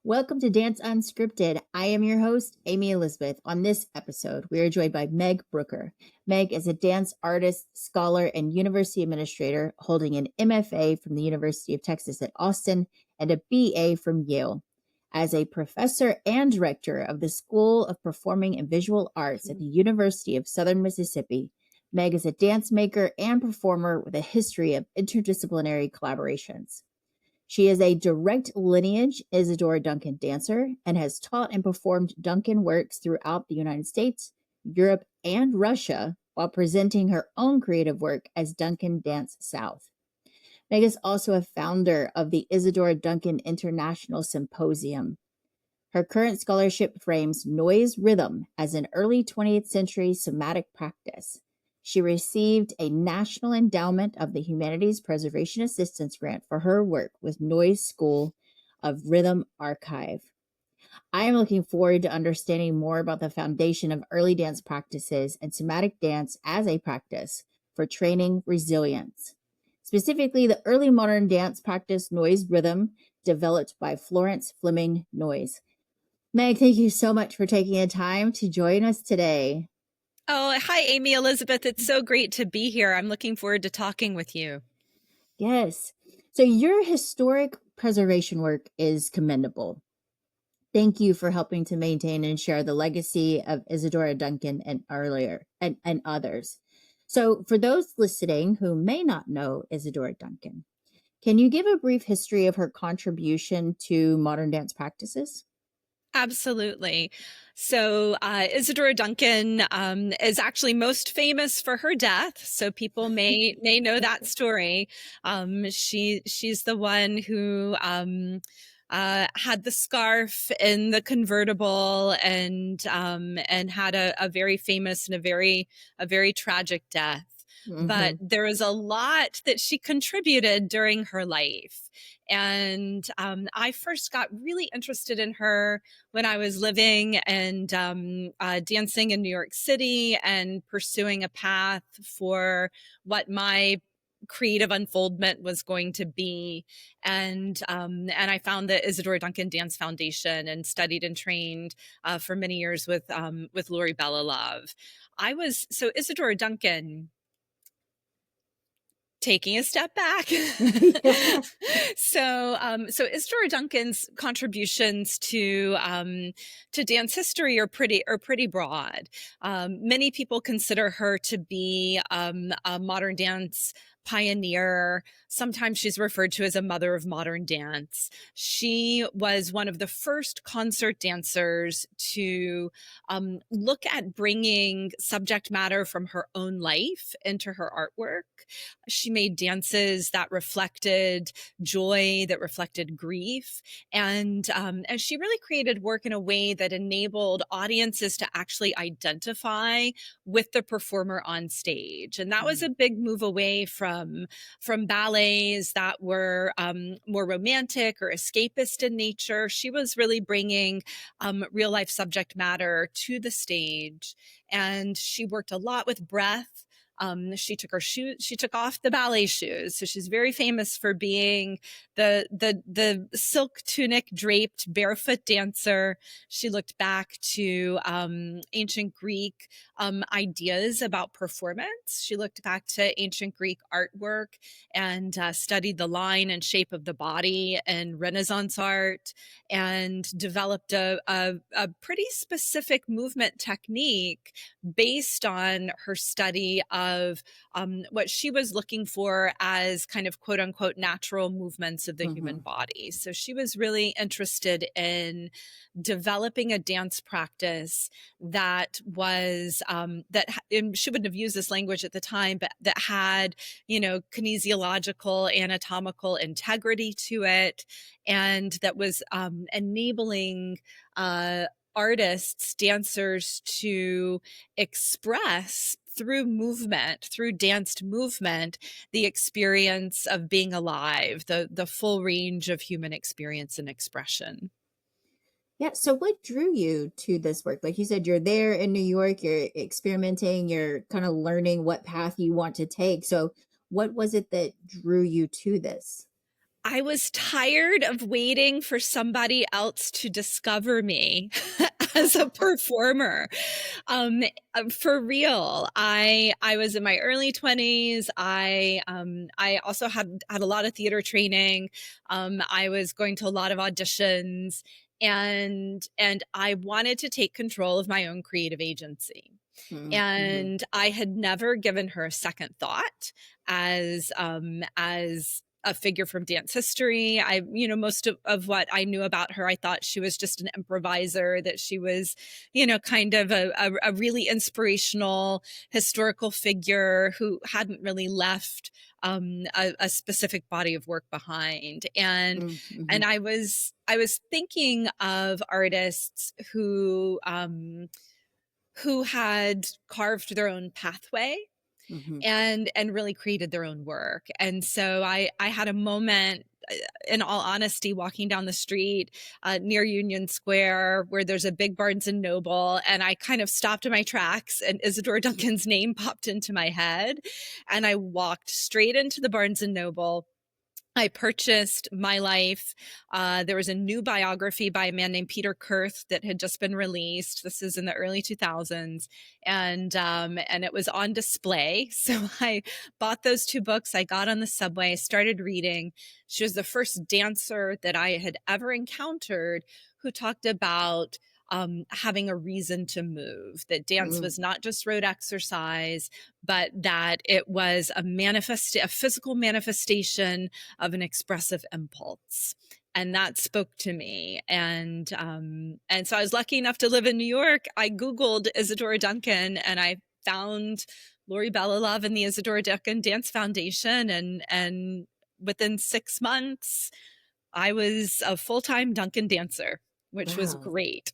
Welcome to Dance Unscripted. I am your host, Amy Elizabeth. On this episode, we are joined by Meg Brooker. Meg is a dance artist, scholar, and university administrator holding an MFA from the University of Texas at Austin and a BA from Yale. As a professor and director of the School of Performing and Visual Arts at the University of Southern Mississippi, Meg is a dance maker and performer with a history of interdisciplinary collaborations. She is a direct lineage Isadora Duncan dancer and has taught and performed Duncan works throughout the United States, Europe, and Russia while presenting her own creative work as Duncan Dance South. Meg is also a founder of the Isadora Duncan International Symposium. Her current scholarship frames Noyes rhythm as an early 20th century somatic practice. She received a National Endowment of the Humanities Preservation Assistance Grant for her work with Noyes School of Rhythm Archive. I am looking forward to understanding more about the foundation of early dance practices and somatic dance as a practice for training resilience. Specifically, the early modern dance practice Noyes rhythm developed by Florence, Fleming, Noyes. Meg, thank you so much for taking the time to join us today. Oh, hi, Amy Elizabeth. It's so great to be here. I'm looking forward to talking with you. Yes. So your historic preservation work is commendable. Thank you for helping to maintain and share the legacy of Isadora Duncan and others. So for those listening who may not know Isadora Duncan, can you give a brief history of her contribution to modern dance practices? Absolutely. So Isadora Duncan is actually most famous for her death. So people may know that story. She's the one who had the scarf in the convertible and had a very famous and a very tragic death. But there was a lot that she contributed during her life. And I first got really interested in her when I was living and dancing in New York City and pursuing a path for what my creative unfoldment was going to be. And I found the Isadora Duncan Dance Foundation and studied and trained for many years with Lori Belalove. So Isadora Duncan, taking a step back. So Isadora Duncan's contributions to dance history are pretty broad. Many people consider her to be a modern dance pioneer. Sometimes she's referred to as a mother of modern dance. She was one of the first concert dancers to look at bringing subject matter from her own life into her artwork. She made dances that reflected joy, that reflected grief. And she really created work in a way that enabled audiences to actually identify with the performer on stage. And that was a big move away from ballets that were more romantic or escapist in nature. She was really bringing real life subject matter to the stage. And she worked a lot with breath. She took off the ballet shoes. So she's very famous for being the silk tunic draped barefoot dancer. She looked back to ancient Greek ideas about performance. She looked back to ancient Greek artwork and studied the line and shape of the body and Renaissance art, and developed a pretty specific movement technique based on her study of what she was looking for as kind of quote unquote natural movements of the human body. So she was really interested in developing a dance practice that was she wouldn't have used this language at the time, but that had, kinesiological, anatomical integrity to it, and that was enabling artists, dancers to express through movement, through danced movement, the experience of being alive, the full range of human experience and expression. Yeah. So what drew you to this work? Like you said, you're there in New York, you're experimenting, you're kind of learning what path you want to take. So what was it that drew you to this? I was tired of waiting for somebody else to discover me as a performer. For real, I was in my early 20s. I also had a lot of theater training. I was going to a lot of auditions, and I wanted to take control of my own creative agency. Mm-hmm. And I had never given her a second thought as a figure from dance history. Most of what I knew about her, I thought she was just an improviser, that she was, kind of a really inspirational historical figure who hadn't really left a specific body of work behind. Mm-hmm. And I was thinking of artists who had carved their own pathway Mm-hmm. and really created their own work. And so I had a moment, in all honesty, walking down the street near Union Square, where there's a big Barnes and Noble, and I kind of stopped in my tracks, and Isadora Duncan's name popped into my head, and I walked straight into the Barnes and Noble. I purchased My Life. There was a new biography by a man named Peter Kurth that had just been released. This is in the early 2000s, and it was on display. So I bought those two books. I got on the subway, started reading. She was the first dancer that I had ever encountered who talked about having a reason to move, that dance Mm-hmm. was not just rote exercise, but that it was a physical manifestation of an expressive impulse. And that spoke to me. And so I was lucky enough to live in New York. I Googled Isadora Duncan, and I found Lori Belalove and the Isadora Duncan Dance Foundation. And within 6 months, I was a full-time Duncan dancer, which was Wow. great.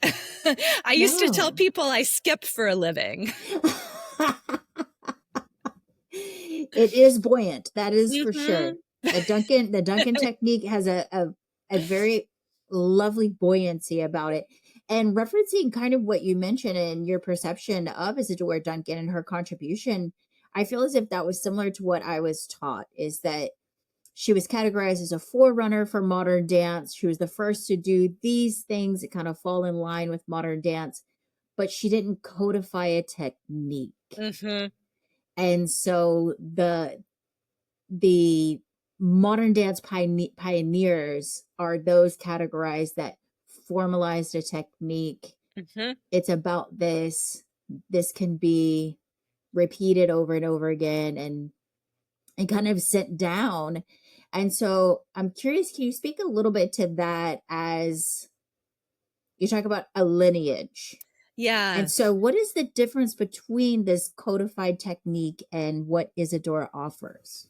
I used to tell No. people I skip for a living. It is buoyant, that is for sure. Mhm. The Duncan technique has a very lovely buoyancy about it. And referencing kind of what you mentioned and your perception of Isadora Duncan and her contribution, I feel as if that was similar to what I was taught, is that she was categorized as a forerunner for modern dance. She was the first to do these things that kind of fall in line with modern dance, but she didn't codify a technique. Mhm. And so the modern dance pioneers are those categorized that formalized a technique. Mhm. It's about this. This can be repeated over and over again and kind of sit down. And so I'm curious, can you speak a little bit to that as you talk about a lineage? And Yeah. so what is the difference between this codified technique and what Isadora offers?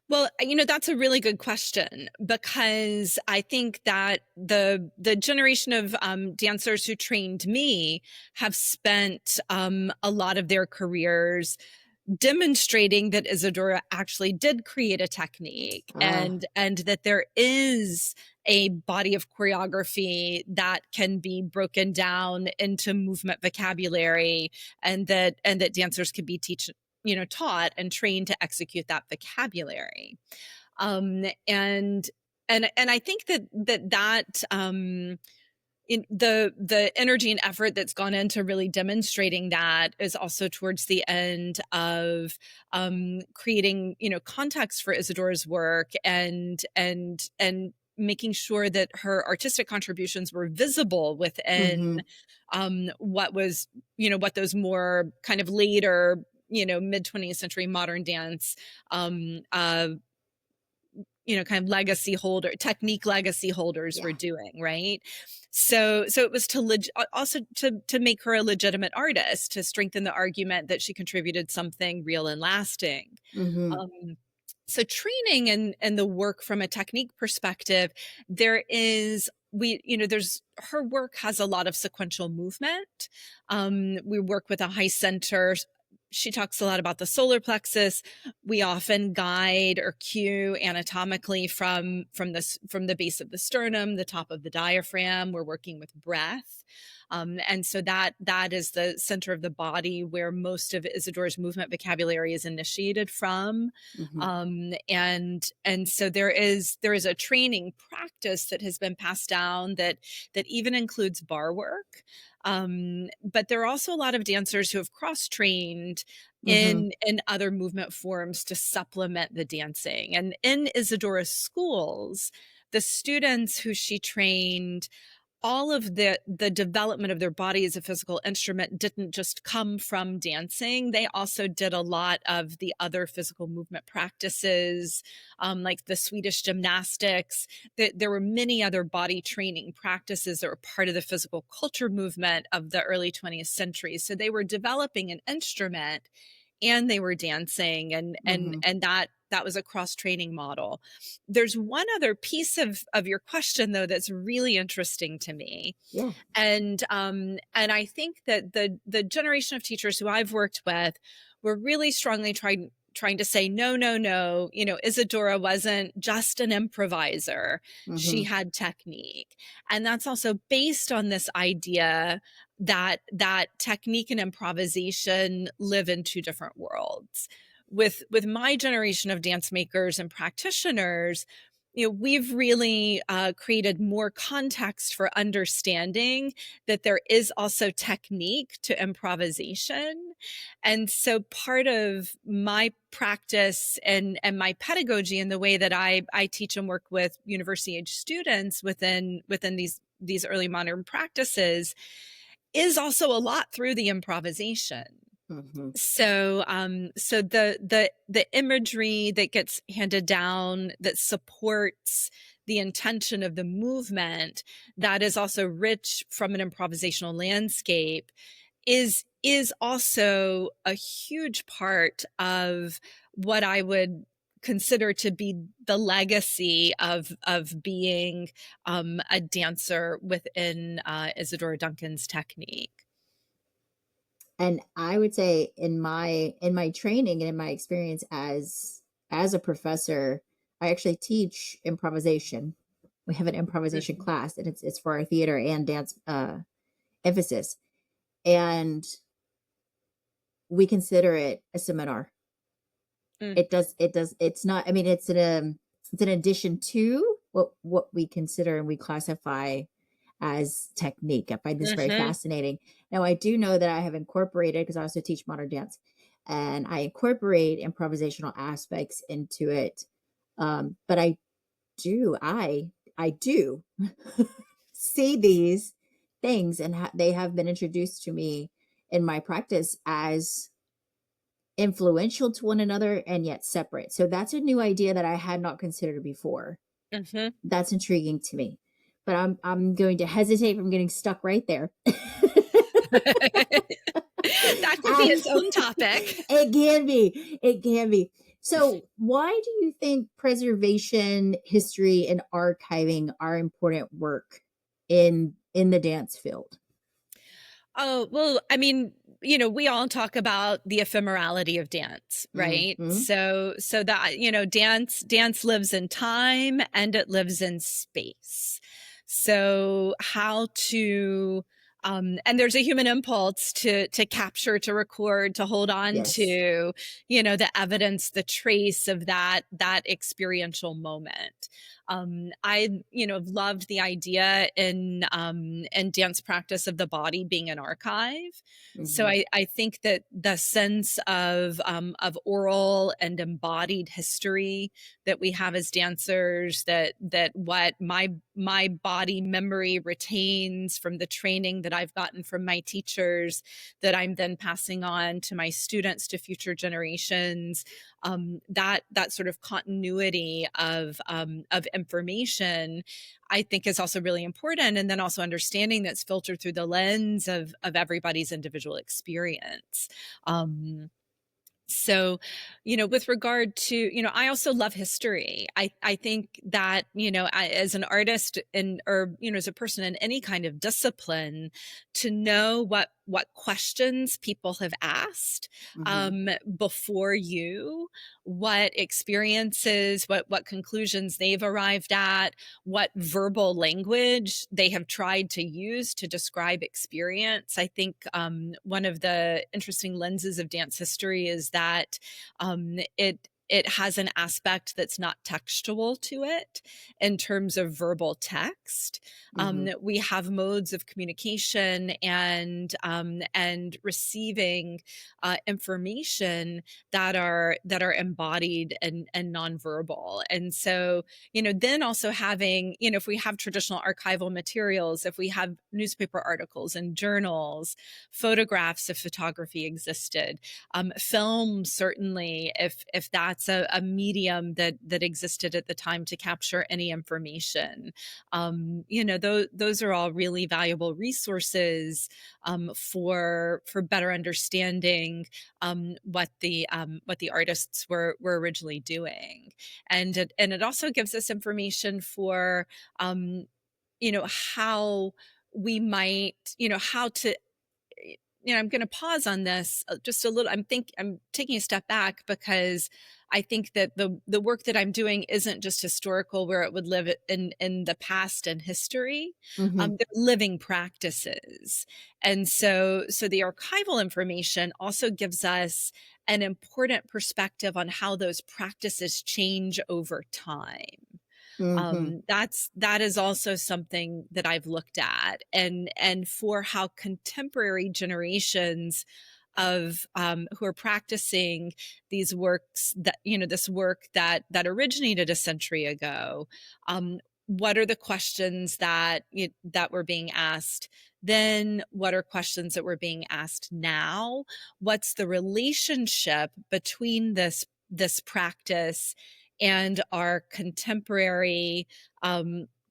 Well, that's a really good question, because I think that the generation of dancers who trained me have spent a lot of their careers demonstrating that Isadora actually did create a technique, Ah, and that there is a body of choreography that can be broken down into movement vocabulary, and that dancers can be taught and trained to execute that vocabulary. And I think that in the energy and effort that's gone into really demonstrating that is also towards the end of creating context for Isadora's work, and making sure that her artistic contributions were visible mm-hmm. within what those more kind of later mid 20th century modern dance um uh kind of technique legacy holders were Yeah. doing, right? So it was also to make her a legitimate artist, to strengthen the argument that she contributed something real and lasting. Mm-hmm. um, so training and the work from a technique perspective, there is we you know there's her work has a lot of sequential movement. We work with a high center she talks a lot about the solar plexus. We often guide or cue anatomically from the base of the sternum, the top of the diaphragm. We're working with breath. And so that is the center of the body where most of Isadora's movement vocabulary is initiated from. Mm-hmm. And so there is a training practice that has been passed down that even includes bar work. But there are also a lot of dancers who have cross-trained Mm-hmm. in other movement forms to supplement the dancing. And in Isadora's schools, the students who she trained, all of the development of their body as a physical instrument didn't just come from dancing. They also did a lot of the other physical movement practices, like the Swedish gymnastics. There were many other body training practices that were part of the physical culture movement of the early 20th century. So they were developing an instrument and they were dancing, and Mm-hmm. that was a cross-training model. There's one other piece of your question, though, that's really interesting to me. Yeah. And I think that the generation of teachers who I've worked with were really strongly trying to say, no, Isadora wasn't just an improviser. Mm-hmm. She had technique. And that's also based on this idea that technique and improvisation live in two different worlds. With my generation of dance makers and practitioners, we've really created more context for understanding that there is also technique to improvisation. And so part of my practice and my pedagogy and the way that I teach and work with university age students within these early modern practices is also a lot through the improvisation. Mm-hmm. So, so the imagery that gets handed down that supports the intention of the movement, that is also rich from an improvisational landscape, is also a huge part of what I would consider to be the legacy of being a dancer within Isadora Duncan's technique. And I would say in my training and in my experience as a professor, I actually teach improvisation. We have an improvisation Mhm. class, and it's for our theater and dance emphasis. And we consider it a seminar. Mm. It's not, I mean, it's an addition to what we consider and we classify as technique. I find this very Mhm. fascinating. Now, I do know that I have incorporated, because I also teach modern dance, and I incorporate improvisational aspects into it. But I do see these things, and they have been introduced to me in my practice as influential to one another and yet separate. So that's a new idea that I had not considered before. Mhm. That's intriguing to me. But I'm going to hesitate from getting stuck right there. That could be its As own topic. it can be. It can be. So, why do you think preservation, history, and archiving are important work in the dance field? Oh, well, I mean, we all talk about the ephemerality of dance, right? Mm-hmm. So that, dance lives in time and it lives in space. So how to and there's a human impulse to capture, to record, to hold on Yes. to, the evidence, the trace of that experiential moment. I, have loved the idea in dance practice of the body being an archive. So Mm-hmm. I think that the sense of oral and embodied history that we have as dancers, that what my body memory retains from the training that I've gotten from my teachers, that I'm then passing on to my students, to future generations, that sort of continuity of information, I think, is also really important. And then also understanding that's filtered through the lens of everybody's individual experience. So, with regard to, I also love history. I think that, as an artist, or, as a person in any kind of discipline, to know what questions people have asked Mm-hmm. before you, what experiences, what conclusions they've arrived at, what verbal language they have tried to use to describe experience. I think one of the interesting lenses of dance history is that it has an aspect that's not textual to it in terms of verbal text. Mm-hmm. We have modes of communication and receiving information that are embodied and nonverbal. And so, then also having, if we have traditional archival materials, if we have newspaper articles and journals, photographs if photography existed, film certainly, if that's a medium that existed at the time to capture any information. Those are all really valuable resources for better understanding what the artists were originally doing, and it also gives us information for how we might, how to, I'm going to pause on this just a little. I'm taking a step back because I think that the work that I'm doing isn't just historical, where it would live in the past and history. Mm-hmm. They're living practices, and so the archival information also gives us an important perspective on how those practices change over time. Mm-hmm. That is also something that I've looked at, and for how contemporary generations of who are practicing these works, that this work that originated a century ago, what are the questions that were being asked then? What are questions that were being asked now? What's the relationship between this practice and our contemporary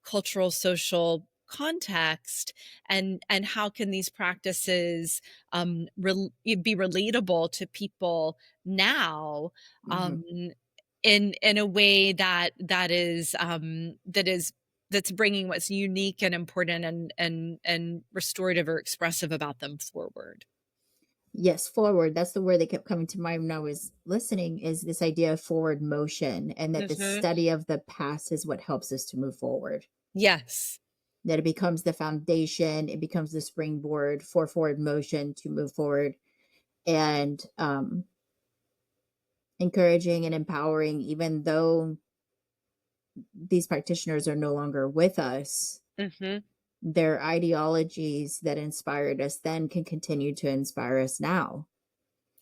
cultural social context, and how can these practices be relatable to people now, Mm-hmm. um, in a way that's bringing what's unique and important and restorative or expressive about them forward. Yes, forward. That's the word that kept coming to mind when I was listening, is this idea of forward motion, and that the Hmm. study of the past is what helps us to move forward. Yes. That it becomes the foundation, it becomes the springboard for forward motion to move forward, and encouraging and empowering, even though these practitioners are no longer with us, Hmm. their ideologies that inspired us then can continue to inspire us now.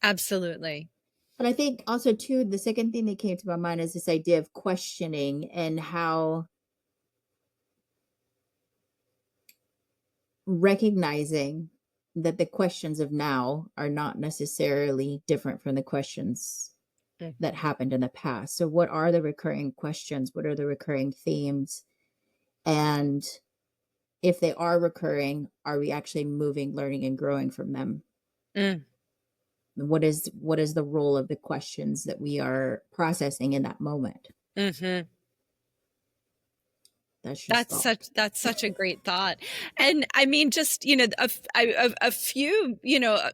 Absolutely. But I think also too, the second thing that came to my mind is this idea of questioning, and how recognizing that the questions of now are not necessarily different from the questions that happened in the past. So what are the recurring questions? What are the recurring themes? And if they are recurring, are we actually moving, learning, and growing from them? Mm. What is the role of the questions that we are processing in that moment? Hmm. That's just That's thought. such a great thought. And I mean, just, a few,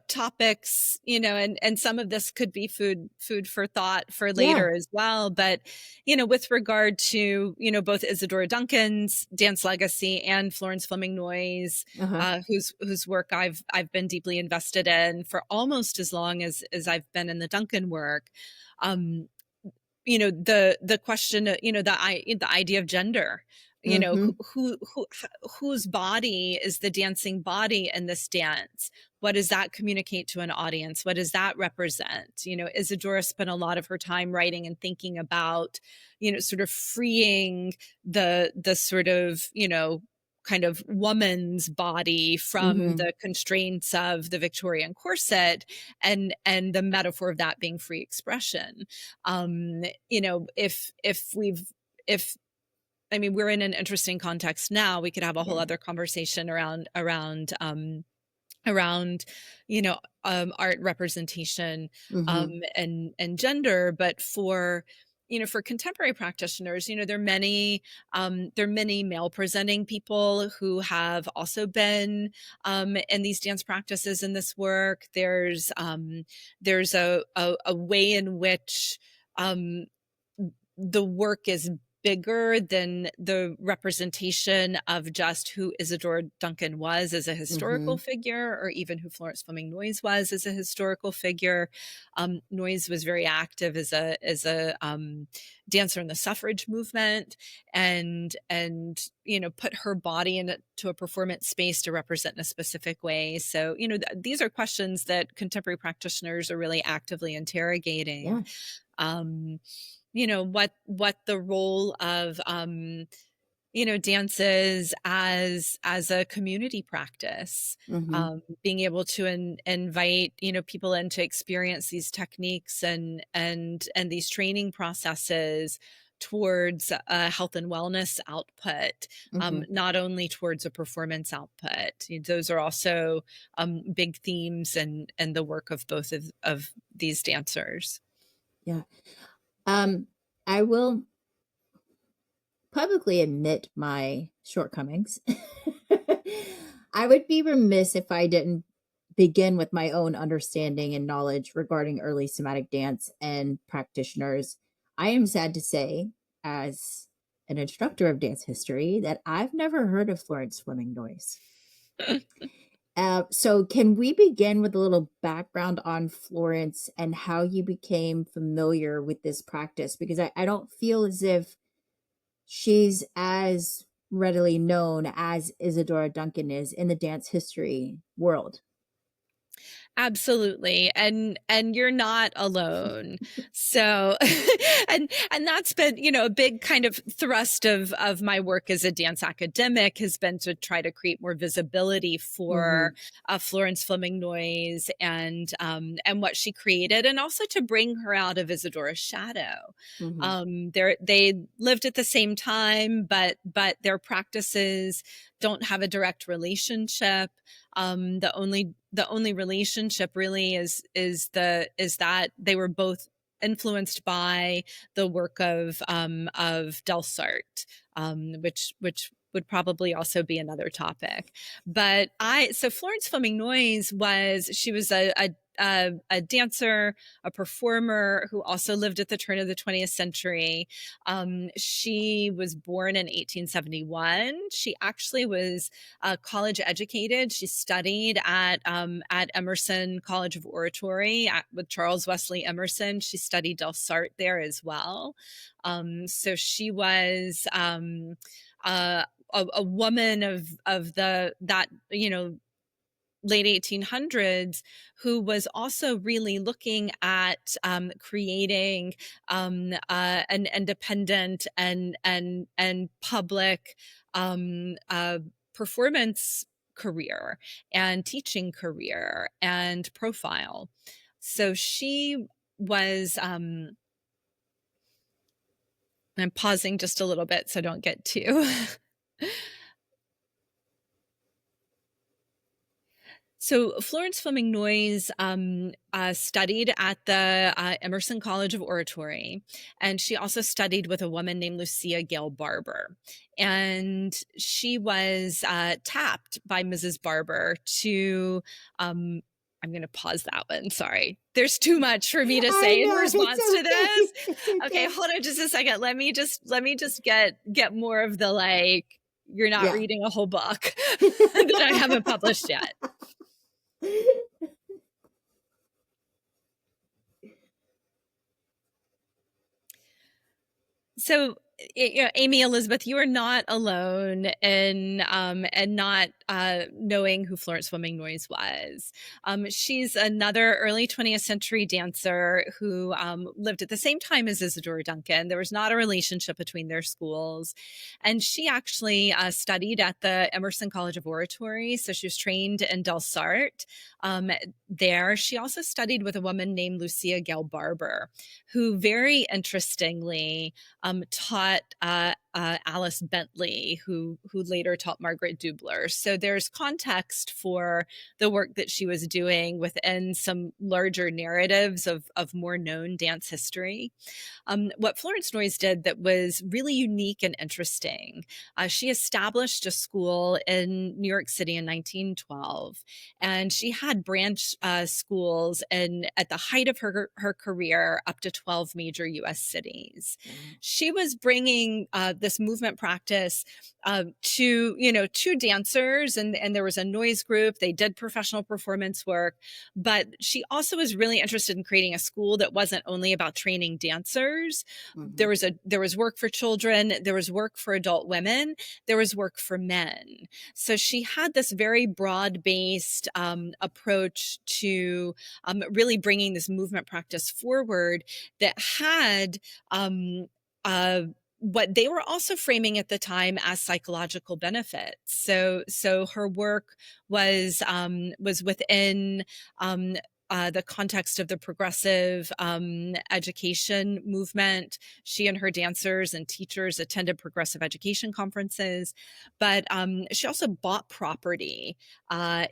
topics, and some of this could be food for thought for Yeah. later as well. But, with regard to, both Isadora Duncan's dance legacy and Florence Fleming Noyes, Uh-huh. whose work I've been deeply invested in for almost as long as I've been in the Duncan work. Um, the question, the idea of gender, Mm-hmm. whose body is the dancing body in this dance? What does that communicate to an audience? What does that represent? Isadora spent a lot of her time writing and thinking about, sort of freeing the sort of, kind of woman's body from Mm-hmm. the constraints of the Victorian corset, and the metaphor of that being free expression. If I mean, we're in an interesting context now. We could have a whole Yeah. other conversation around art representation, Mm-hmm. and gender. But for for contemporary practitioners, there are many male presenting people who have also been in these dance practices in this work. There's a way in which the work is bigger than the representation of just who Isadora Duncan was as a historical figure, or even who Florence Fleming Noyes was as a historical figure. Noyes was very active as a dancer in the suffrage movement, and put her body into a performance space to represent in a specific way. So these are questions that contemporary practitioners are really actively interrogating. Yeah. What the role of dance is as a community practice, being able to invite people in to experience these techniques and these training processes towards a health and wellness output, not only towards a performance output. Those are also big themes in the work of both of these dancers. Yeah. I will publicly admit my shortcomings. I would be remiss if I didn't begin with my own understanding and knowledge regarding early somatic dance and practitioners. I am sad to say, as an instructor of dance history, that I've never heard of Florence Fleming Noyes. So can we begin with a little background on Florence and how you became familiar with this practice? Because I don't feel as if she's as readily known as Isadora Duncan is in the dance history world. Absolutely. And you're not alone. So, and that's been, a big kind of thrust of my work as a dance academic has been to try to create more visibility for Florence Fleming Noyes and what she created, and also to bring her out of Isadora's shadow. They lived at the same time, but their practices don't have a direct relationship. The only relationship really is that they were both influenced by the work of Delsarte, which would probably also be another topic. But so Florence Fleming Noyes she was a dancer, a performer who also lived at the turn of the 20th century. She was born in 1871. She actually was college educated. She studied at Emerson College of Oratory with Charles Wesley Emerson. She studied Delsarte there as well. So she was a woman of that late 1800s, who was also really looking at creating an independent and public performance career and teaching career and profile. So she was I'm pausing just a little bit so I don't get too So Florence Fleming Noyes studied at the Emerson College of Oratory, and she also studied with a woman named Lucia Gale Barber. And she was tapped by Mrs. Barber to I'm going to pause that one. Sorry. There's too much for me to say in response to this. Okay, hold on just a second. Let me just get more of the you're not reading a whole book that I haven't published yet. So, Amy Elizabeth, you are not alone in not knowing who Florence Fleming Noyes was. She's another early 20th century dancer who lived at the same time as Isadora Duncan. There was not a relationship between their schools. And she actually studied at the Emerson College of Oratory. So she was trained in Delsarte there. She also studied with a woman named Lucia Gale Barber, who very interestingly taught Alice Bentley, who later taught Margaret Dubler. So there's context for the work that she was doing within some larger narratives of more known dance history. What Florence Noyes did that was really unique and interesting, she established a school in New York City in 1912, and she had branch schools at the height of her career up to 12 major U.S. cities. She was bringing this movement practice to dancers, and there was a Noyes group. They did professional performance work, but she also was really interested in creating a school that wasn't only about training dancers. Mm-hmm. There was work for children, there was work for adult women, there was work for men. So she had this very broad-based approach to really bringing this movement practice forward that had what they were also framing at the time as psychological benefits. So her work was within the context of the progressive education movement. She and her dancers and teachers attended progressive education conferences, but she also bought property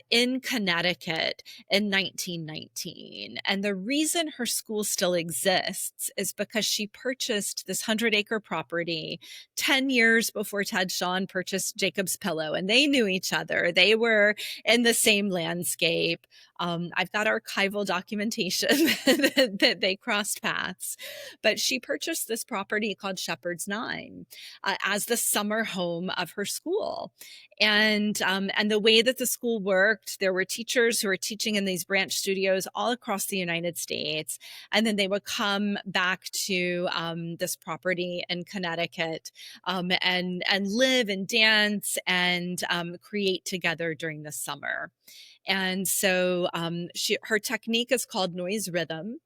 in Connecticut in 1919. And the reason her school still exists is because she purchased this 100-acre property 10 years before Ted Shawn purchased Jacob's Pillow, and they knew each other. They were in the same landscape. I've got archival documentation that they crossed paths, but she purchased this property called Shepherd's Nine as the summer home of her school. And the way that the school worked, there were teachers who were teaching in these branch studios all across the United States, and then they would come back to this property in Connecticut and live and dance and create together during the summer. And so her technique is called Noyes rhythm.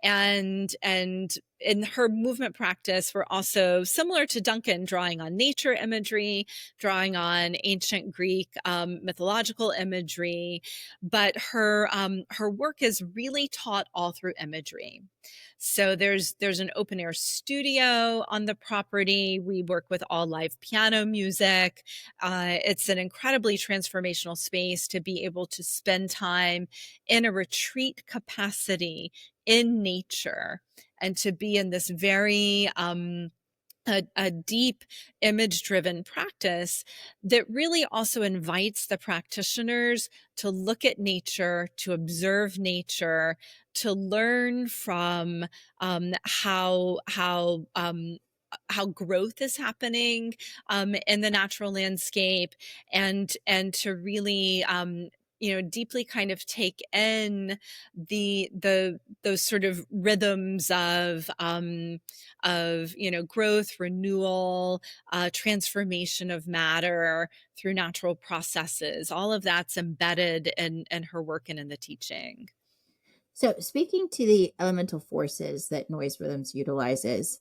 And in her movement practice, we're also similar to Duncan, drawing on nature imagery, drawing on ancient Greek mythological imagery, but her work is really taught all through imagery. So there's an open air studio on the property. We work with all live piano music. It's an incredibly transformational space to be able to spend time in a retreat capacity in nature and to be in this very a deep image-driven practice that really also invites the practitioners to look at nature, to observe nature, to learn from how growth is happening in the natural landscape, and to really deeply kind of take in those sort of rhythms of growth, renewal, transformation of matter through natural processes. All of that's embedded in her work and in the teaching. So, speaking to the elemental forces that Noyes Rhythms utilizes,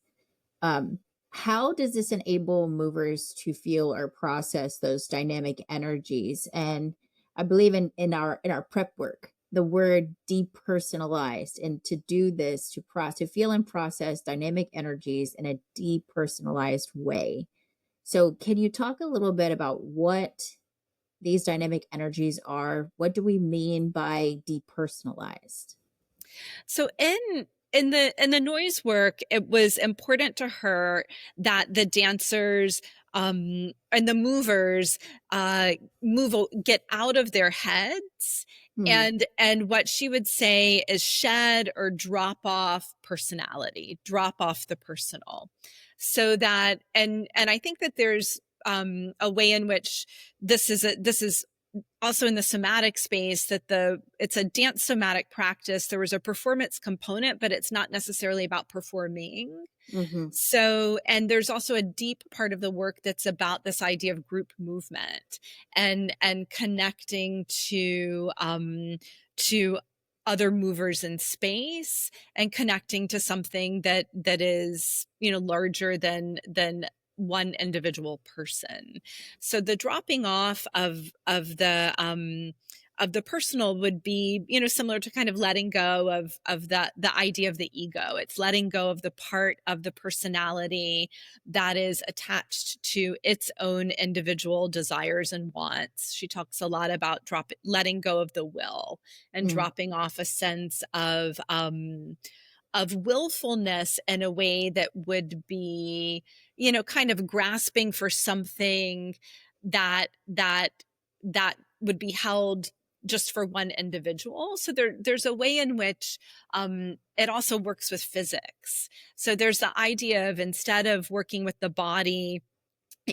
um, how does this enable movers to feel or process those dynamic energies? And I believe in our prep work, the word depersonalized, and to do this to feel and process dynamic energies in a depersonalized way. So, can you talk a little bit about what these dynamic energies are? What do we mean by depersonalized? So in the Noyes work, it was important to her that the dancers and the movers get out of their heads, Hmm. and what she would say is shed or drop off personality, drop off the personal, so that and I think that there's a way in which this is also in the somatic space, that it's a dance somatic practice. There was a performance component, but it's not necessarily about performing. Mm-hmm. So, and there's also a deep part of the work that's about this idea of group movement and connecting to other movers in space, and connecting to something that is larger than one individual person. So the dropping off of the the personal would be, similar to kind of letting go of the idea of the ego. It's letting go of the part of the personality that is attached to its own individual desires and wants. She talks a lot about letting go of the will and Mm, dropping off a sense of willfulness in a way that would be, kind of grasping for something that that would be held just for one individual. So there's a way in which it also works with physics. So there's the idea of, instead of working with the body,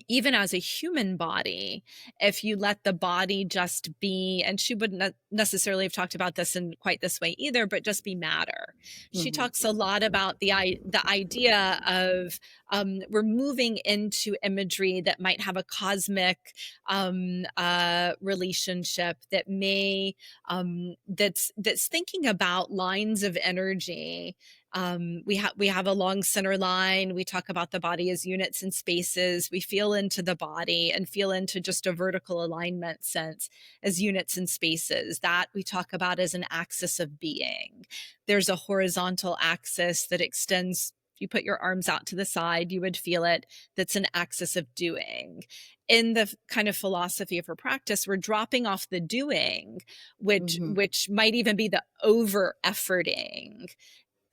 even as a human body, if you let the body just be, and she wouldn't necessarily have talked about this in quite this way either, but just be matter. She mhm, talks a lot about the idea of we're moving into imagery that might have a cosmic relationship, that may that's thinking about lines of energy. We have a long center line. We talk about the body as units and spaces. We feel into the body and feel into just a vertical alignment sense as units and spaces. That we talk about as an axis of being. There's a horizontal axis that extends. If you put your arms out to the side, you would feel it. That's an axis of doing. In the kind of philosophy of her practice, we're dropping off the doing, which mhm. which might even be the over efforting,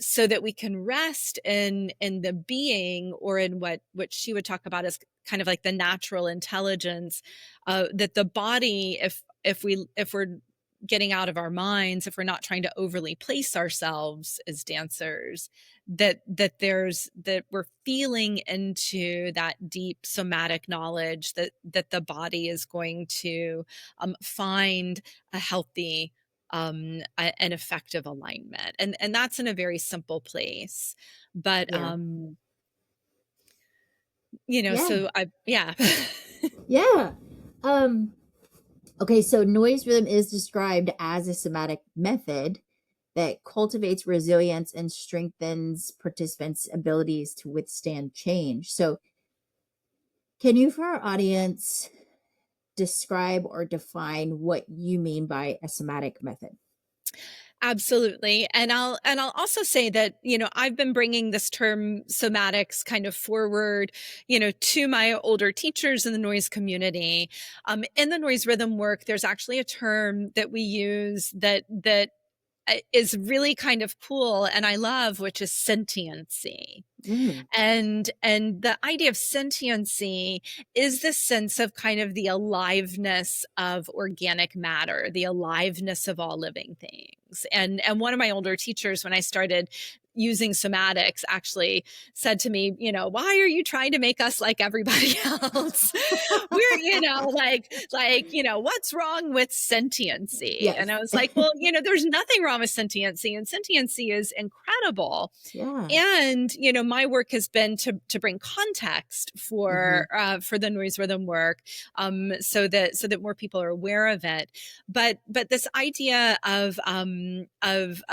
so that we can rest in the being, or in what she would talk about as kind of like the natural intelligence, that the body, if we're getting out of our minds, if we're not trying to overly place ourselves as dancers, that we're feeling into that deep somatic knowledge that the body is going to find a healthy, an effective alignment. And that's in a very simple place. But, Yeah. Yeah. so yeah. Yeah. Um, okay, so noise rhythm is described as a somatic method that cultivates resilience and strengthens participants' abilities to withstand change. So, can you, for our audience, describe or define what you mean by a somatic method? Absolutely. And I'll also say that, I've been bringing this term somatics kind of forward, to my older teachers in the noise community. In the noise rhythm work, there's actually a term that we use that is really kind of cool and I love, which is sentiency. Mm, And the idea of sentiency is this sense of kind of the aliveness of organic matter, the aliveness of all living things. And one of my older teachers, when I started using somatics, actually said to me, why are you trying to make us like everybody else? We're, what's wrong with sentiency? yes. And I was like, well, there's nothing wrong with sentiency, and sentiency is incredible. Yeah. And my work has been to bring context Hmm. for the noise rhythm work, so that more people are aware of it. But this idea of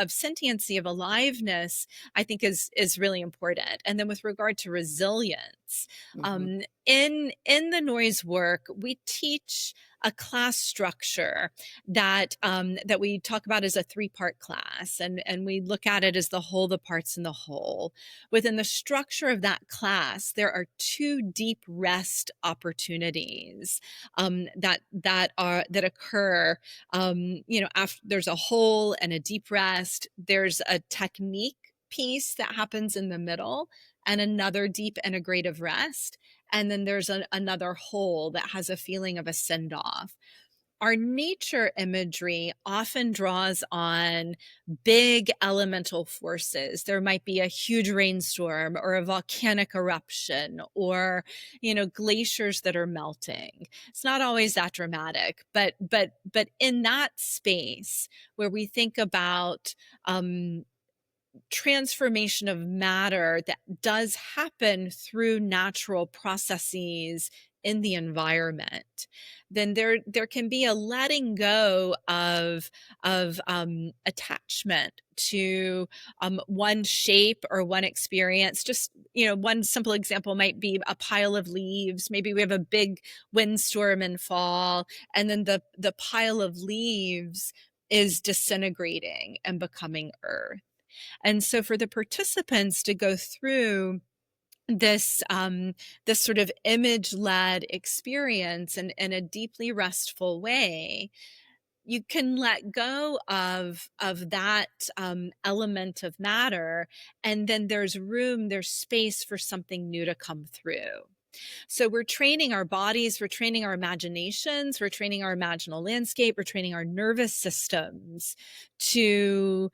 sentiency, of aliveness, I think is really important. And then with regard to resilience, Hmm. in the noise work, we teach a class structure that we talk about as a 3-part class, and we look at it as the whole, the parts, and the whole. Within the structure of that class, there are 2 deep rest opportunities that occur. After there's a whole and a deep rest, there's a technique piece that happens in the middle, and another deep integrative rest. And then there's another whole that has a feeling of a send off. Our nature imagery often draws on big elemental forces. There might be a huge rainstorm or a volcanic eruption, or, glaciers that are melting. It's not always that dramatic, but in that space where we think about transformation of matter that does happen through natural processes in the environment, then there can be a letting go of attachment to one shape or one experience. Just, one simple example might be a pile of leaves. Maybe we have a big windstorm in fall, and then the pile of leaves is disintegrating and becoming earth. And so for the participants to go through this this sort of image-led experience in a deeply restful way, you can let go of that element of matter, and then there's space for something new to come through. So we're training our bodies, we're training our imaginations, we're training our imaginal landscape, we're training our nervous systems to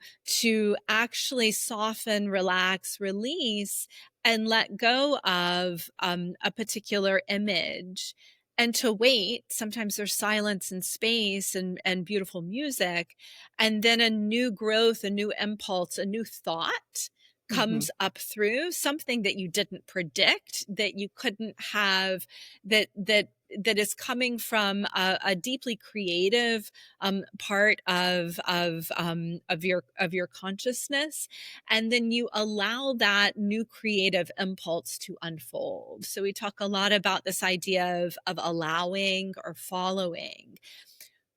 actually soften, relax, release, and let go of a particular image, and to wait. Sometimes there's silence and space and beautiful music, and then a new growth, a new impulse, a new thought comes up through, something that you didn't predict, that you couldn't have, that is coming from a deeply creative part of your consciousness, and then you allow that new creative impulse to unfold. So we talk a lot about this idea of allowing or following.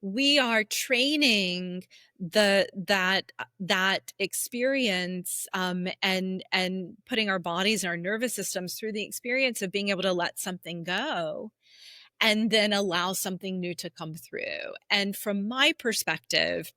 We are training that experience, and putting our bodies and our nervous systems through the experience of being able to let something go and then allow something new to come through. And from my perspective,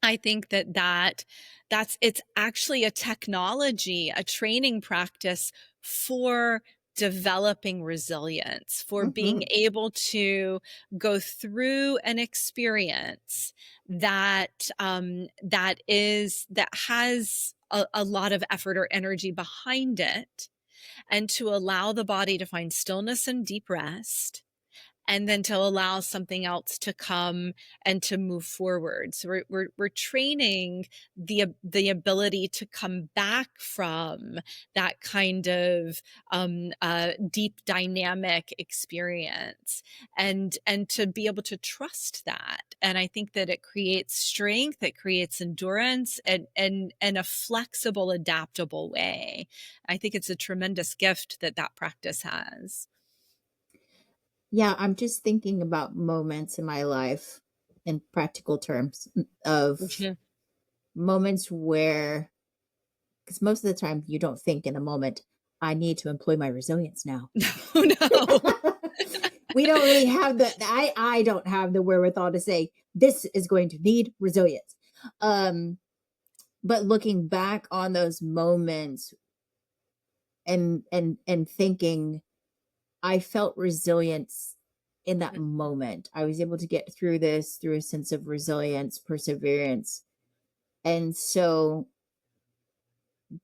I think it's actually a technology, a training practice for developing resilience, for being able to go through an experience that has a lot of effort or energy behind it, and to allow the body to find stillness and deep rest, and then to allow something else to come and to move forward. So we're training the ability to come back from that kind of deep dynamic experience, and to be able to trust that. And I think that it creates strength, it creates endurance, and a flexible, adaptable way. I think it's a tremendous gift that practice has. Yeah, I'm just thinking about moments in my life in practical terms of moments where, because most of the time you don't think in a moment, I need to employ my resilience now. Oh, no. We don't really have I don't have the wherewithal to say, this is going to need resilience. But looking back on those moments and thinking, I felt resilience in that moment. I was able to get through this through a sense of resilience, perseverance. And so,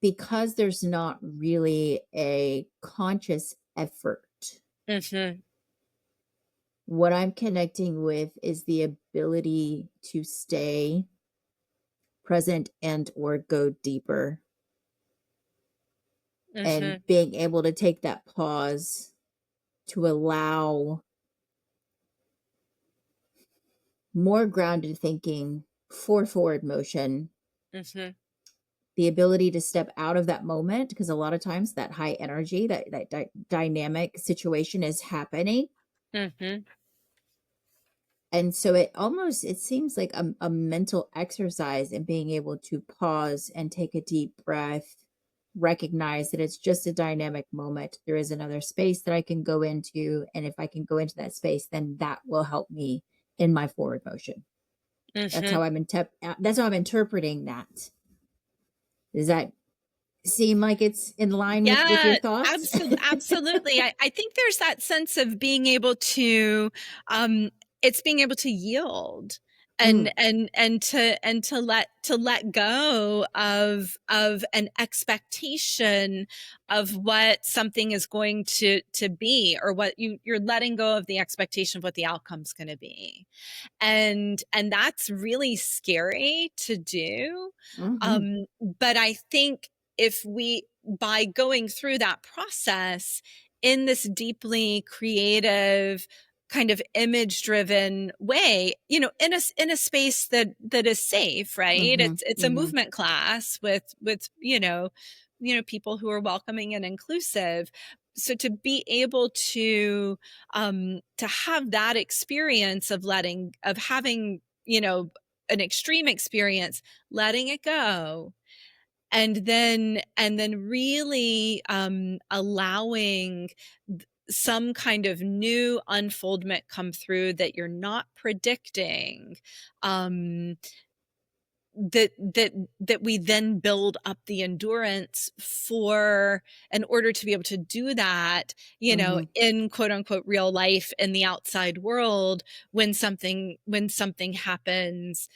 because there's not really a conscious effort, what I'm connecting with is the ability to stay present and or go deeper, and being able to take that pause to allow more grounded thinking for forward motion, the ability to step out of that moment, because a lot of times that high energy, that dynamic situation is happening. And so it seems like a mental exercise in being able to pause and take a deep breath, recognize that it's just a dynamic moment. There is another space that I can go into. And if I can go into that space, then that will help me in my forward motion. That's how I'm interpreting that. Does that seem like it's in line with your thoughts? Absolutely. I think there's that sense of being able to, it's being able to yield and to let go of an expectation of what something is going to be, or what you're letting go of the expectation of what the outcome's going to be. And that's really scary to do. But I think, if we, by going through that process, in this deeply creative, kind of image driven way, in a space that is safe, right? Mm-hmm. It's a Mm-hmm. movement class with people who are welcoming and inclusive. So to be able to have that experience of having, an extreme experience, letting it go, and then really allowing some kind of new unfoldment come through that you're not predicting, um, that we then build up the endurance for, in order to be able to do that, Mm-hmm. in quote unquote real life in the outside world, when something happens,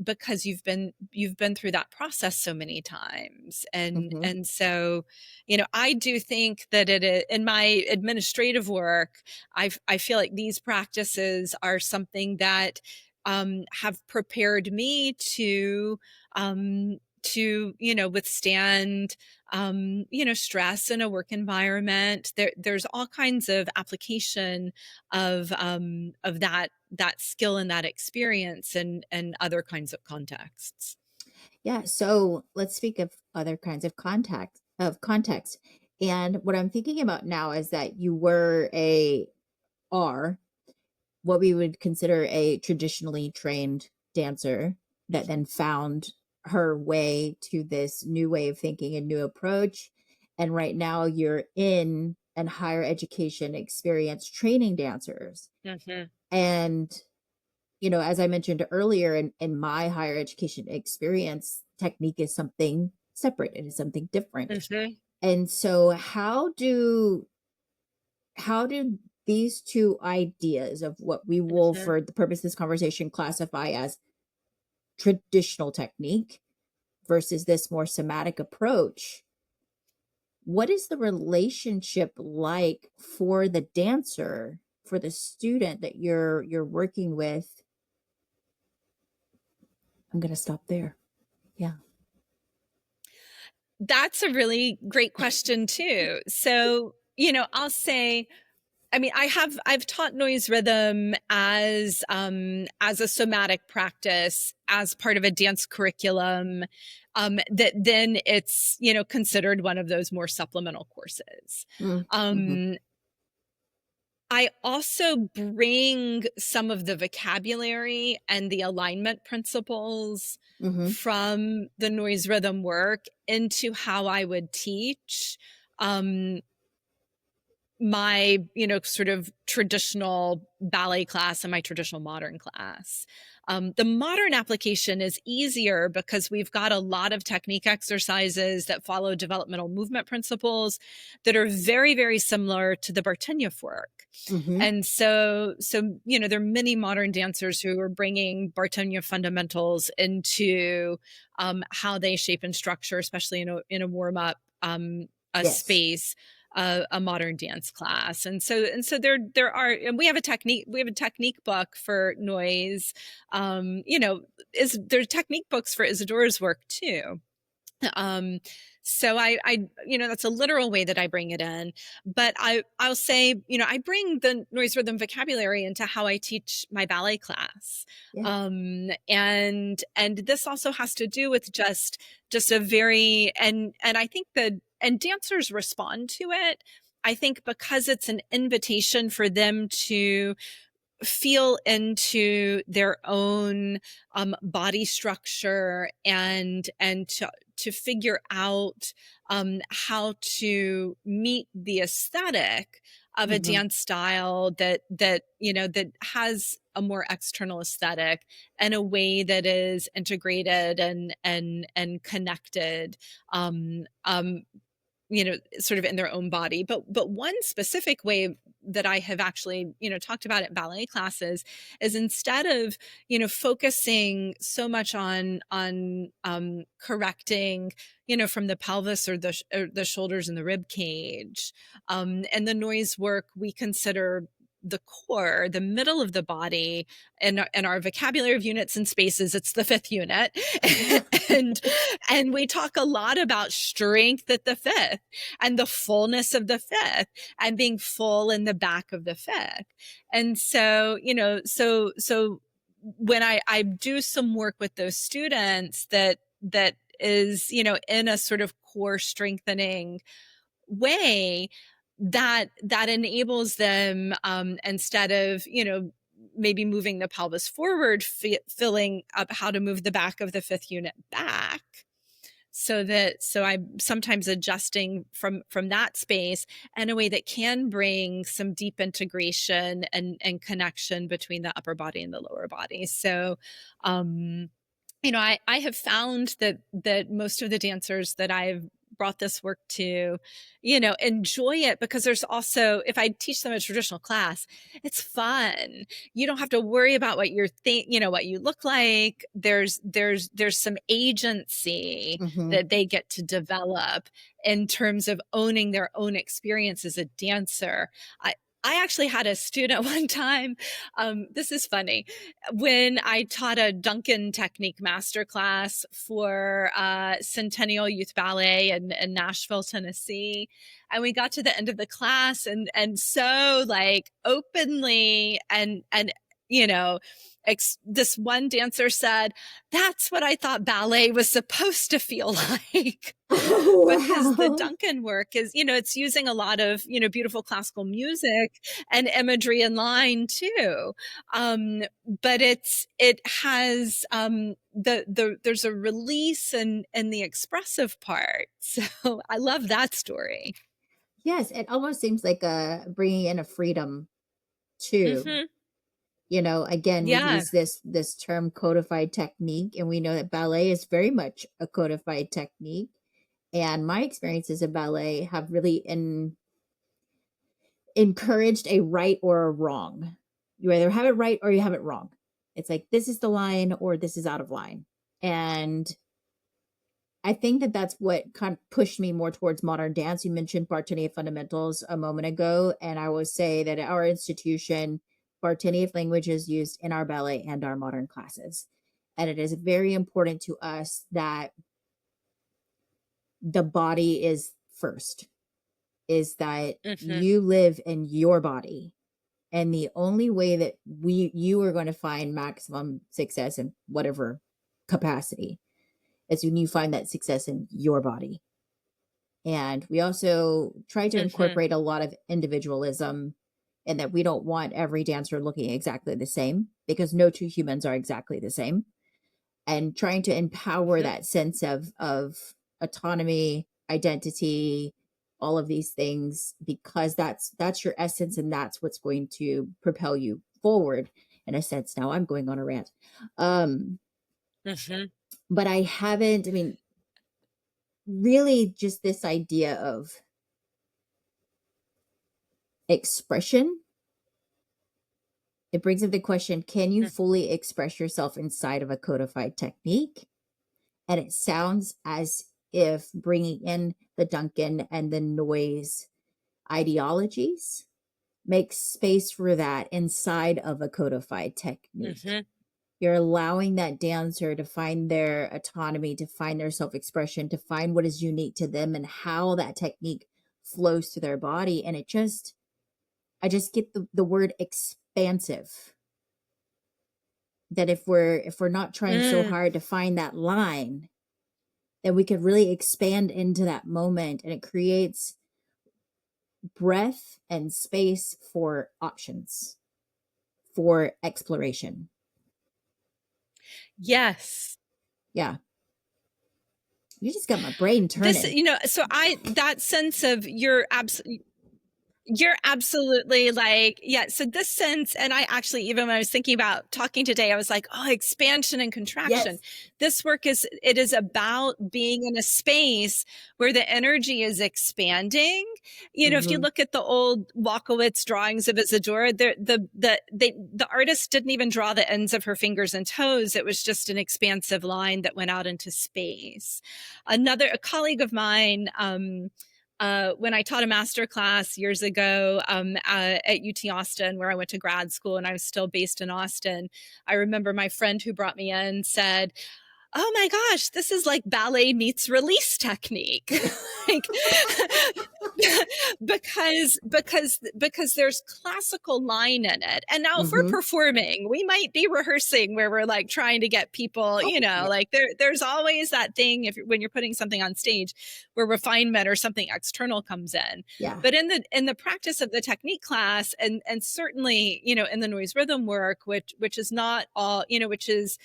because you've been through that process so many times. and Mm-hmm. and so, I do think that in my administrative work, I feel like these practices are something that have prepared me to withstand stress in a work environment. There's all kinds of application of that skill and that experience and other kinds of contexts. Yeah. So let's speak of other kinds of context. And what I'm thinking about now is that you were are what we would consider a traditionally trained dancer that then found her way to this new way of thinking and new approach. And right now you're in an higher education experience training dancers. Hmm. And, as I mentioned earlier, in my higher education experience, technique is something separate. It is something different. Hmm. And so how do these two ideas of what we will, Hmm. for the purpose of this conversation, classify as traditional technique versus this more somatic approach, what is the relationship like for the dancer, for the student that you're working with? I'm going to stop there. Yeah. That's a really great question too. So, I'll say, I mean, I've taught noise rhythm as a somatic practice, as part of a dance curriculum, that then it's, considered one of those more supplemental courses. Mm-hmm. Um, I also bring some of the vocabulary and the alignment principles Mm-hmm. from the noise rhythm work into how I would teach um, my, sort of traditional ballet class and my traditional modern class. The modern application is easier because we've got a lot of technique exercises that follow developmental movement principles that are very, very similar to the Bartenieff work. Mm-hmm. And so, there are many modern dancers who are bringing Bartenieff fundamentals into how they shape and structure, especially in a warm up, a Yes. space, a modern dance class. And so there are, and we have a technique book for Noyes. Is there's technique books for Isadora's work too. Um, so that's a literal way that I bring it in, but I'll say, I bring the noise rhythm vocabulary into how I teach my ballet class. Yeah. And this also has to do with just a very, and I think and dancers respond to it. I think because it's an invitation for them to feel into their own body structure and to figure out how to meet the aesthetic of a Mm-hmm. dance style that has a more external aesthetic and a way that is integrated and connected, um, um, sort of in their own body. But one specific way that I have actually, talked about at ballet classes is, instead of, focusing so much on correcting, from the pelvis or the shoulders and the rib cage, and the noise work we consider the core, the middle of the body, and our vocabulary of units and spaces, it's the fifth unit. and we talk a lot about strength at the fifth and the fullness of the fifth and being full in the back of the fifth. And so, so when I do some work with those students that is, in a sort of core strengthening way, that enables them, instead of, maybe moving the pelvis forward, filling up how to move the back of the fifth unit back. So I'm sometimes adjusting from that space in a way that can bring some deep integration and connection between the upper body and the lower body. So, I have found that most of the dancers that I've brought this work to, enjoy it, because there's also, if I teach them a traditional class, it's fun. You don't have to worry about what what you look like. There's some agency that they get to develop in terms of owning their own experience as a dancer. I actually had a student one time. This is funny. When I taught a Duncan technique masterclass for Centennial Youth Ballet in Nashville, Tennessee, and we got to the end of the class, and so like openly and this one dancer said, "That's what I thought ballet was supposed to feel like." Because the Duncan work is, it's using a lot of, beautiful classical music and imagery in line too. But it has, there's a release in the expressive part. So I love that story. Yes, it almost seems like bringing in a freedom too. Again, we Yeah. use this term codified technique, and we know that ballet is very much a codified technique. And my experiences of ballet have really encouraged a right or a wrong. You either have it right or you have it wrong. It's like, this is the line or this is out of line. And I think that that's what kind of pushed me more towards modern dance. You mentioned Bartini fundamentals a moment ago, and I will say that at our institution, Bartini language is used in our ballet and our modern classes. And it is very important to us that the body is first, is that you live in your body. And the only way that you are going to find maximum success in whatever capacity is when you find that success in your body. And we also try to incorporate a lot of individualism, and that we don't want every dancer looking exactly the same, because no two humans are exactly the same. And trying to empower that sense of autonomy, identity, all of these things, because that's your essence, and that's what's going to propel you forward in a sense. Now I'm going on a rant. But I haven't, really just this idea of expression. It brings up the question, can you fully express yourself inside of a codified technique? And it sounds as if bringing in the Duncan and the Noyes ideologies makes space for that inside of a codified technique. You're allowing that dancer to find their autonomy, to find their self-expression, to find what is unique to them and how that technique flows through their body. And I just get the word expansive. That if we're not trying so hard to find that line, then we could really expand into that moment, and it creates breath and space for options, for exploration. Yes. Yeah. You just got my brain turning. That sense of you're absolutely like, yeah. So this sense, and I actually, even when I was thinking about talking today, I was like, oh, expansion and contraction. Yes. This work is about being in a space where the energy is expanding. If you look at the old Walkowitz drawings of Isadora, the artist didn't even draw the ends of her fingers and toes. It was just an expansive line that went out into space. A colleague of mine, when I taught a master class years ago at UT Austin, where I went to grad school and I was still based in Austin, I remember my friend who brought me in said, "Oh my gosh, this is like ballet meets release technique." Like, because there's classical line in it. And now if we're Mm-hmm. performing, we might be rehearsing where we're like trying to get people, Oh, yeah. like there's always that thing when you're putting something on stage where refinement or something external comes in. Yeah. But in the practice of the technique class, and certainly, in the Noyes rhythm work, which is not all, which is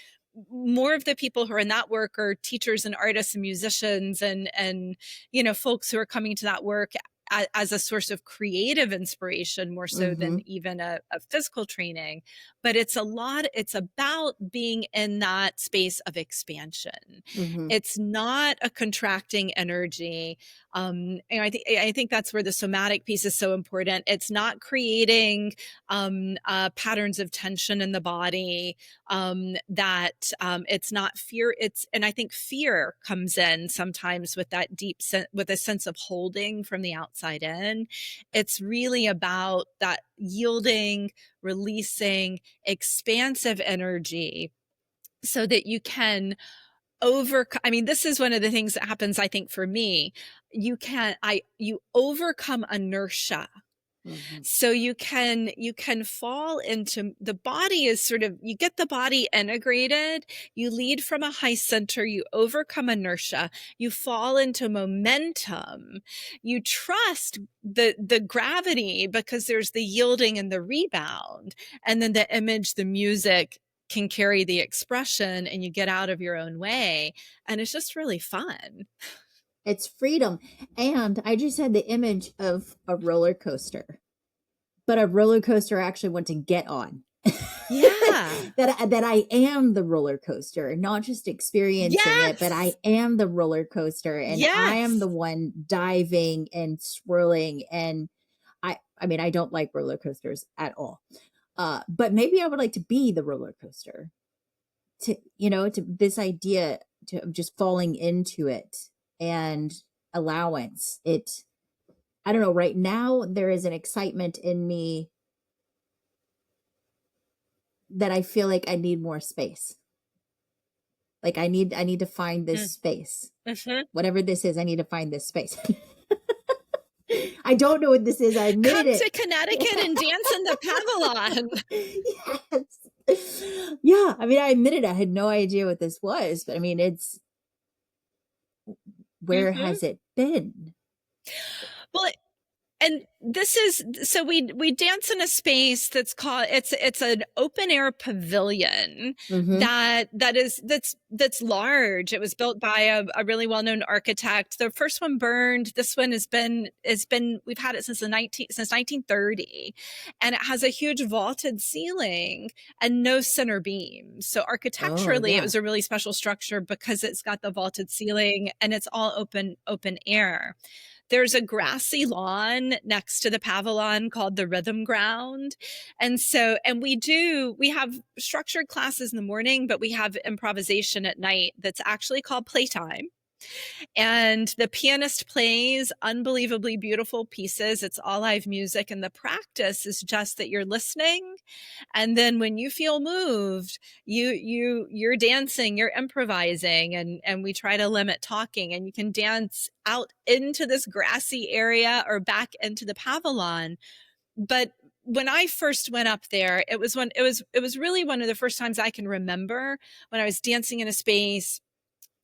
more of the people who are in that work are teachers and artists and musicians and folks who are coming to that work as a source of creative inspiration more so Mm-hmm. than even a physical training. But it's about being in that space of expansion. Mm-hmm. It's not a contracting energy. And I think that's where the somatic piece is so important. It's not creating patterns of tension in the body, that it's not fear. And I think fear comes in sometimes with that with a sense of holding from the outside in. It's really about that yielding, releasing, expansive energy so that you can overcome. I mean, this is one of the things that happens, I think, for me. You overcome inertia. Mm-hmm. So you can fall into the body is sort of, you get the body integrated, you lead from a high center, you overcome inertia, you fall into momentum, you trust the gravity because there's the yielding and the rebound, and then the image, the music can carry the expression, and you get out of your own way, and it's just really fun. It's freedom. And I just had the image of a roller coaster, but a roller coaster I actually want to get on. Yeah. that I am the roller coaster, not just experiencing it, but I Yes. am the roller coaster, and I am Yes. the one diving and swirling. And I mean, I don't like roller coasters at all. But maybe I would like to be the roller coaster, to this idea to just falling into it and allowance. I don't know, right now there is an excitement in me that I feel like I need more space. Like I need to find this space. Mm-hmm. Whatever this is, I need to find this space. I don't know what this is. I admitted Come it. to Connecticut and dance in the Pavilion. Yes. Yeah. I mean, I admitted I had no idea what this was, but I mean, where Mm-hmm. has it been? Well, and this is, so we dance in a space that's called, it's an open air pavilion Mm-hmm. that's large. It was built by a really well-known architect. The first one burned. This one has been we've had it since 1930, and it has a huge vaulted ceiling and no center beam. So Oh, architecturally it yeah. was a really special structure because it's got the vaulted ceiling and it's all open air. There's a grassy lawn next to the pavilion called the Rhythm Ground. And we have structured classes in the morning, but we have improvisation at night that's actually called playtime. And the pianist plays unbelievably beautiful pieces. It's all live music. And the practice is just that you're listening. And then when you feel moved, you're dancing, you're improvising, and we try to limit talking, and you can dance out into this grassy area or back into the pavilion. But when I first went up there, it was really one of the first times I can remember when I was dancing in a space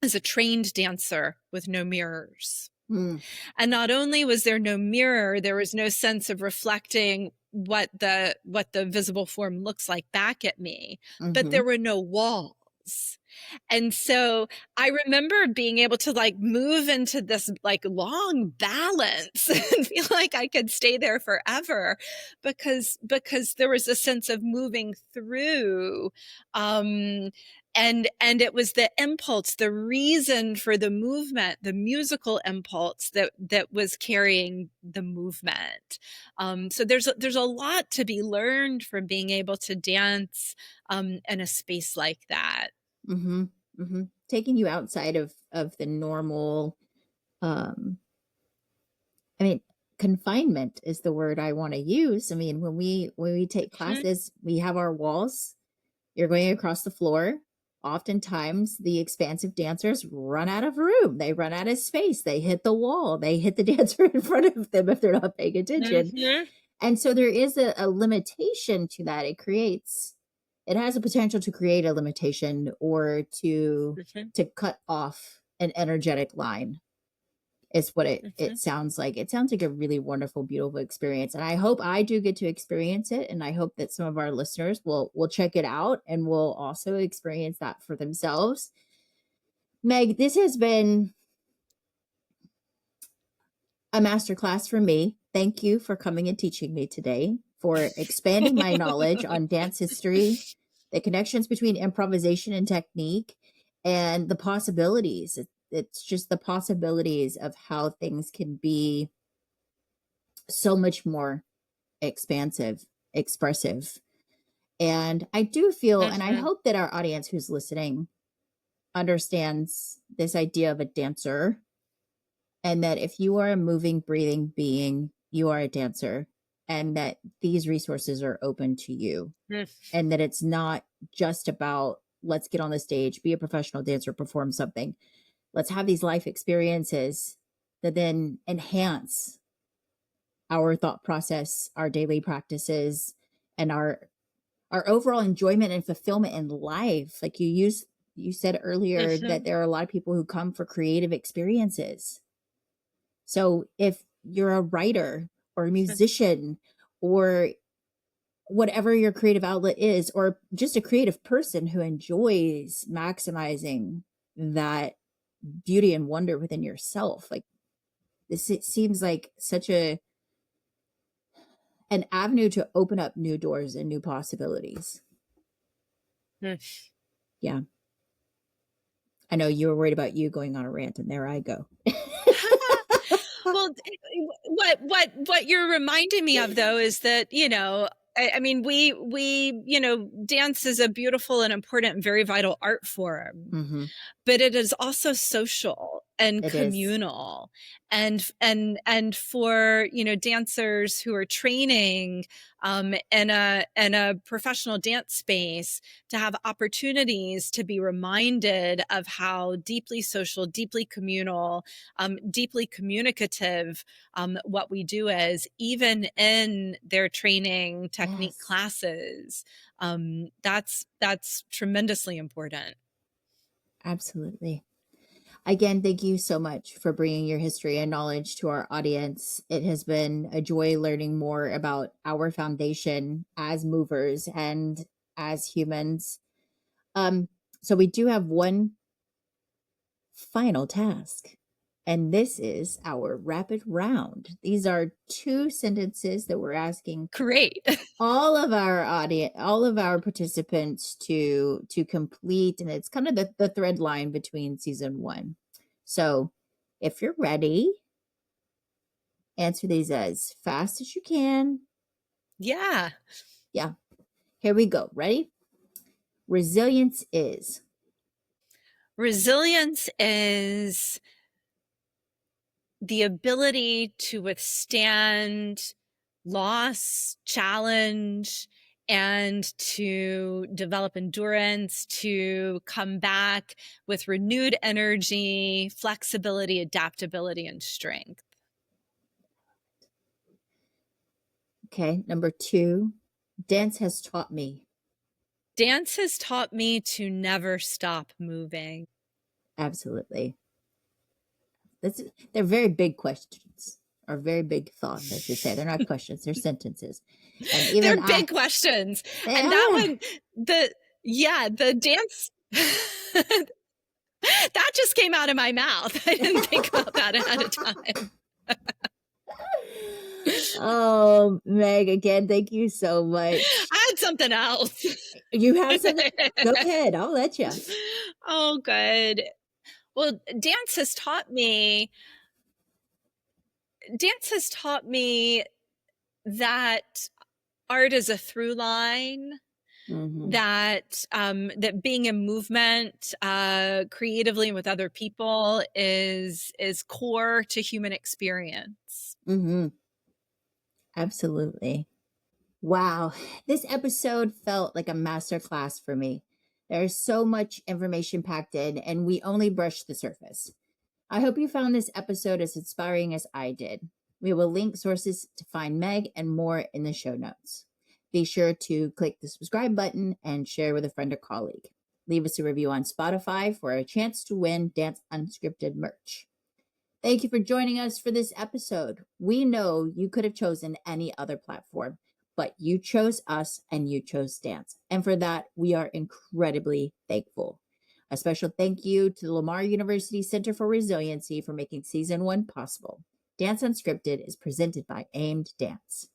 as a trained dancer with no mirrors. Mm. And not only was there no mirror, there was no sense of reflecting what the visible form looks like back at me, but Mm-hmm. there were no walls. And so I remember being able to like move into this like long balance and feel like I could stay there forever because there was a sense of moving through, and it was the impulse, the reason for the movement, the musical impulse that was carrying the movement. So there's a lot to be learned from being able to dance in a space like that. Mm-hmm. Mm-hmm. Taking you outside of the normal, um, I mean, confinement is the word I want to use. I mean, when we take Mhm, classes, we have our walls. You're going across the floor. Oftentimes, the expansive dancers run out of room. They run out of space. They hit the wall. They hit the dancer in front of them if they're not paying attention. mhm, And so there is a limitation to that. It has a potential to create a limitation or mhm, to cut off an energetic line is what it mhm. sounds like. It sounds like a really wonderful, beautiful experience. And I hope I do get to experience it. And I hope that some of our listeners will check it out and will also experience that for themselves. Meg, this has been a masterclass for me. Thank you for coming and teaching me today, for expanding my knowledge on dance history, the connections between improvisation and technique, and the possibilities. It's just the possibilities of how things can be so much more expansive, expressive. And I do feel, and I Mhm, hope that our audience who's listening understands this idea of a dancer, and that if you are a moving, breathing being, you are a dancer, and that these resources are open to you, mm. and that it's not just about let's get on the stage, be a professional dancer, perform something. Let's have these life experiences that then enhance our thought process, our daily practices, and our overall enjoyment and fulfillment in life. Like you said earlier that Mhm, there are a lot of people who come for creative experiences. So if you're a writer or a mhm. musician or whatever your creative outlet is, or just a creative person who enjoys maximizing that beauty and wonder within yourself, like this, it seems like such an avenue to open up new doors and new possibilities. Mm. Yeah. I know you were worried about you going on a rant, and there I go. Well, what you're reminding me of though is that, I mean, dance is a beautiful and important and very vital art form, Hmm. but it is also social and It is. communal. And for, dancers who are training in a professional dance space, to have opportunities to be reminded of how deeply social, deeply communal, deeply communicative what we do is, even in their training technique Yes, classes. That's tremendously important. absolutely. Again, thank you so much for bringing your history and knowledge to our audience. It has been a joy learning more about our foundation as movers and as humans. Um, so we do have one final task, and this is our rapid round. These are two sentences that we're asking Great. all of our audience, all of our participants to complete, and it's kind of the thread line between season one. So if you're ready, answer these as fast as you can. Yeah. Yeah, here we go. Ready? Resilience is. Resilience is the ability to withstand loss, challenge, and to develop endurance, to come back with renewed energy, flexibility, adaptability, and strength. Okay, number two, dance has taught me. Dance has taught me to never stop moving. Absolutely. That's, they're very big questions, or very big thoughts, I should say. They're not questions, they're sentences. And even They're big questions. they And that are. one, the dance, that just came out of my mouth. I didn't think about that ahead of time. Oh, Meg, again, thank you so much. I had something else. You have something? Go ahead. I'll let you. Oh, good. Well, dance has taught me that art is a through line, Hmm. that being in movement creatively and with other people is core to human experience. Mm-hmm. Absolutely. Wow. This episode felt like a masterclass for me. There's so much information packed in, and we only brushed the surface. I hope you found this episode as inspiring as I did. We will link sources to find Meg and more in the show notes. Be sure to click the subscribe button and share with a friend or colleague. Leave us a review on Spotify for a chance to win Dance Unscripted merch. Thank you for joining us for this episode. We know you could have chosen any other platform, but you chose us and you chose dance. And for that, we are incredibly thankful. A special thank you to the Lamar University Center for Resiliency for making season 1 possible. Dance Unscripted is presented by Aimed Dance.